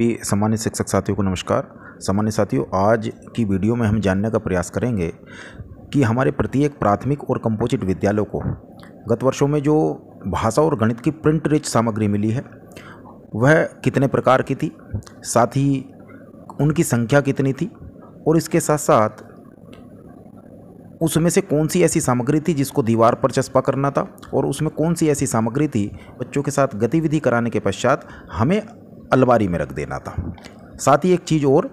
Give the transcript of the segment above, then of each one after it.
सम्मानित शिक्षक साथियों को नमस्कार। सामान्य साथियों, आज की वीडियो में हम जानने का प्रयास करेंगे कि हमारे प्रत्येक प्राथमिक और कंपोजिट विद्यालयों को गत वर्षों में जो भाषा और गणित की प्रिंट रिच सामग्री मिली है वह कितने प्रकार की थी, साथ ही उनकी संख्या कितनी थी और इसके साथ साथ उसमें से कौन सी ऐसी सामग्री थी जिसको दीवार पर चस्पा करना था और उसमें कौन सी ऐसी सामग्री थी बच्चों के साथ गतिविधि कराने के पश्चात हमें अलमारी में रख देना था। साथ ही एक चीज़ और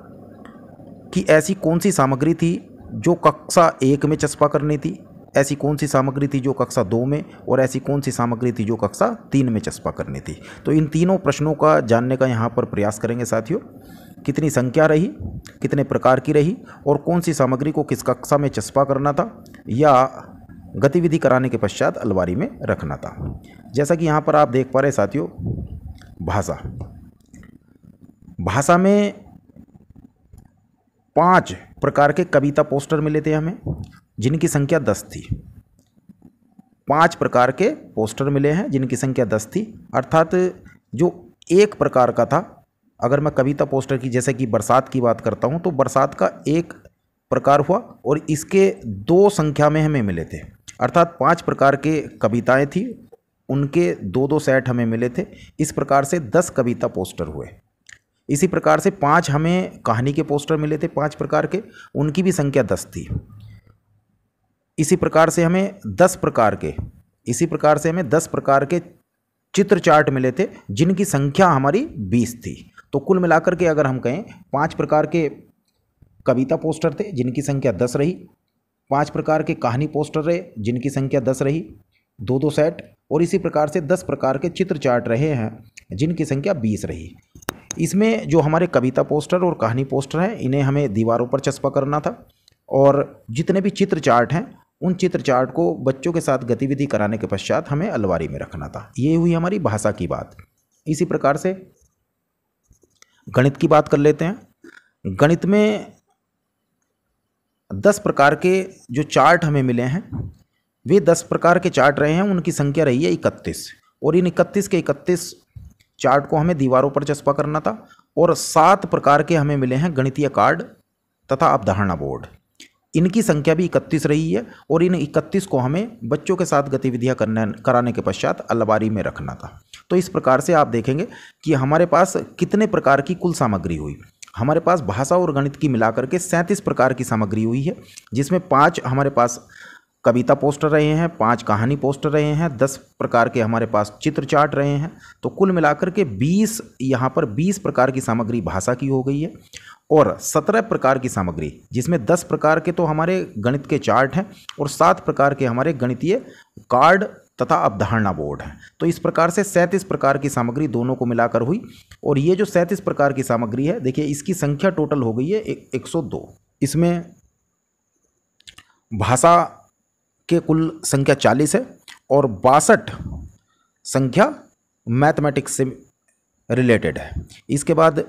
कि ऐसी कौन सी सामग्री थी जो कक्षा 1 में चस्पा करनी थी, ऐसी कौन सी सामग्री थी जो कक्षा 2 में और ऐसी कौन सी सामग्री थी जो कक्षा 3 में चस्पा करनी थी। तो इन तीनों प्रश्नों का जानने का यहाँ पर प्रयास करेंगे साथियों। कितनी संख्या रही, कितने प्रकार की रही और कौन सी सामग्री को किस कक्षा में चस्पा करना था या गतिविधि कराने के पश्चात अलमारी में रखना था। जैसा कि यहाँ पर आप देख पा रहे साथियों, भाषा में 5 प्रकार के कविता पोस्टर मिले थे हमें, जिनकी संख्या 10 थी। 5 प्रकार के पोस्टर मिले हैं जिनकी संख्या 10 थी, अर्थात जो एक प्रकार का था। अगर मैं कविता पोस्टर की जैसे कि बरसात की बात करता हूं तो बरसात का एक प्रकार हुआ और इसके 2 संख्या में हमें मिले थे, अर्थात 5 प्रकार के कविताएं थी, उनके 2-2 सेट हमें मिले थे। इस प्रकार से 10 कविता पोस्टर हुए। इसी प्रकार से 5 हमें कहानी के पोस्टर मिले थे 5 प्रकार के, उनकी भी संख्या 10 थी। इसी प्रकार से हमें 10 प्रकार के चित्र चार्ट मिले थे जिनकी संख्या हमारी 20 थी। तो कुल मिलाकर के अगर हम कहें 5 प्रकार के कविता पोस्टर थे जिनकी संख्या 10 रही, 5 प्रकार के कहानी पोस्टर रहे जिनकी संख्या 10 रही, 2-2 सेट, और इसी प्रकार से 10 प्रकार के चित्र चार्ट रहे हैं जिनकी संख्या 20 रही। इसमें जो हमारे कविता पोस्टर और कहानी पोस्टर हैं इन्हें हमें दीवारों पर चस्पा करना था और जितने भी चित्र चार्ट हैं उन चित्र चार्ट को बच्चों के साथ गतिविधि कराने के पश्चात हमें अलमारी में रखना था। ये हुई हमारी भाषा की बात। इसी प्रकार से गणित की बात कर लेते हैं। गणित में 10 प्रकार के जो चार्ट हमें मिले हैं वे 10 प्रकार के चार्ट रहे हैं, उनकी संख्या रही है 31 और इन 31 के 31 चार्ट को हमें दीवारों पर चस्पा करना था और 7 प्रकार के हमें मिले हैं गणितीय कार्ड तथा अवधारणा बोर्ड। इनकी संख्या भी 31 रही है और इन 31 को हमें बच्चों के साथ गतिविधियां कराने के पश्चात अलमारी में रखना था। तो इस प्रकार से आप देखेंगे कि हमारे पास कितने प्रकार की कुल सामग्री हुई। हमारे पास भाषा और गणित की मिलाकर के 37 प्रकार की सामग्री हुई है, जिसमें 5 हमारे पास कविता पोस्टर रहे हैं, 5 कहानी पोस्टर रहे हैं, 10 प्रकार के हमारे पास चित्र चार्ट रहे हैं। तो कुल मिलाकर के 20 यहाँ पर 20 प्रकार की सामग्री भाषा की हो गई है और 17 प्रकार की सामग्री, जिसमें 10 प्रकार के तो हमारे गणित के चार्ट हैं और 7 प्रकार के हमारे गणितीय कार्ड तथा अवधारणा बोर्ड हैं। तो इस प्रकार से 37 प्रकार की सामग्री दोनों को मिलाकर हुई और ये जो 37 प्रकार की सामग्री है, देखिए इसकी संख्या टोटल हो गई है 102। इसमें भाषा के कुल संख्या 40 है और 62 संख्या मैथमेटिक्स से रिलेटेड है। इसके बाद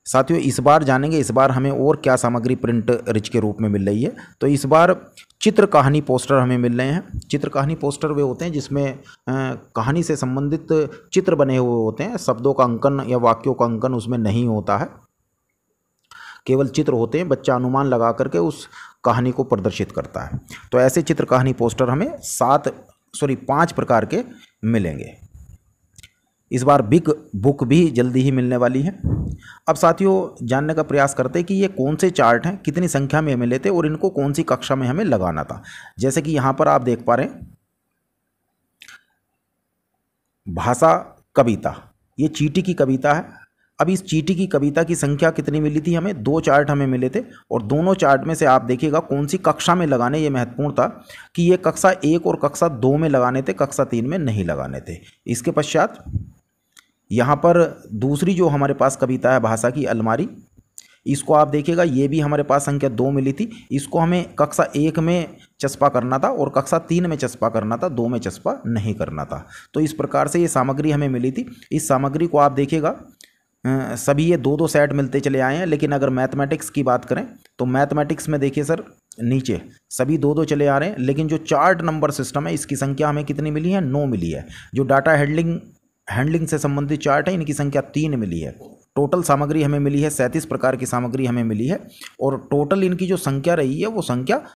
साथियों इस बार जानेंगे इस बार हमें और क्या सामग्री प्रिंट रिच के रूप में मिल रही है। तो इस बार चित्र कहानी पोस्टर हमें मिल रहे हैं। चित्र कहानी पोस्टर वे होते हैं जिसमें कहानी से संबंधित चित्र बने हुए होते हैं, शब्दों का अंकन या वाक्यों का अंकन उसमें नहीं होता है, केवल चित्र होते हैं। बच्चा अनुमान लगा करके उस कहानी को प्रदर्शित करता है। तो ऐसे चित्र कहानी पोस्टर हमें 5 प्रकार के मिलेंगे। इस बार बिग बुक भी जल्दी ही मिलने वाली है। अब साथियों जानने का प्रयास करते हैं कि ये कौन से चार्ट हैं, कितनी संख्या में मिले थे और इनको कौन सी कक्षा में हमें लगाना था। जैसे कि यहाँ पर आप देख पा रहे हैं भाषा कविता, ये चीटी की कविता है। अब इस चीटी की कविता की संख्या कितनी मिली थी हमें? 2 चार्ट हमें मिले थे और दोनों चार्ट में से आप देखिएगा कौन सी कक्षा में लगाने, ये महत्वपूर्ण था कि ये कक्षा 1 और कक्षा 2 में लगाने थे, कक्षा 3 में नहीं लगाने थे। इसके पश्चात यहाँ पर दूसरी जो हमारे पास कविता है भाषा की अलमारी, इसको आप देखिएगा ये भी हमारे पास संख्या 2 मिली थी। इसको हमें कक्षा 1 में चस्पा करना था और कक्षा 3 में चस्पा करना था, 2 में चस्पा नहीं करना था। तो इस प्रकार से ये सामग्री हमें मिली थी। इस सामग्री को आप देखिएगा सभी ये 2-2 सेट मिलते चले आए हैं। लेकिन अगर मैथमेटिक्स की बात करें तो मैथमेटिक्स में देखिए सर नीचे सभी 2-2 चले आ रहे हैं, लेकिन जो चार्ट नंबर सिस्टम है इसकी संख्या हमें कितनी मिली है? 9 मिली है। जो डाटा हैंडलिंग से संबंधित चार्ट है इनकी संख्या 3 मिली है। टोटल सामग्री हमें मिली है 37 प्रकार की सामग्री हमें मिली है, और टोटल इनकी जो संख्या रही है वो संख्या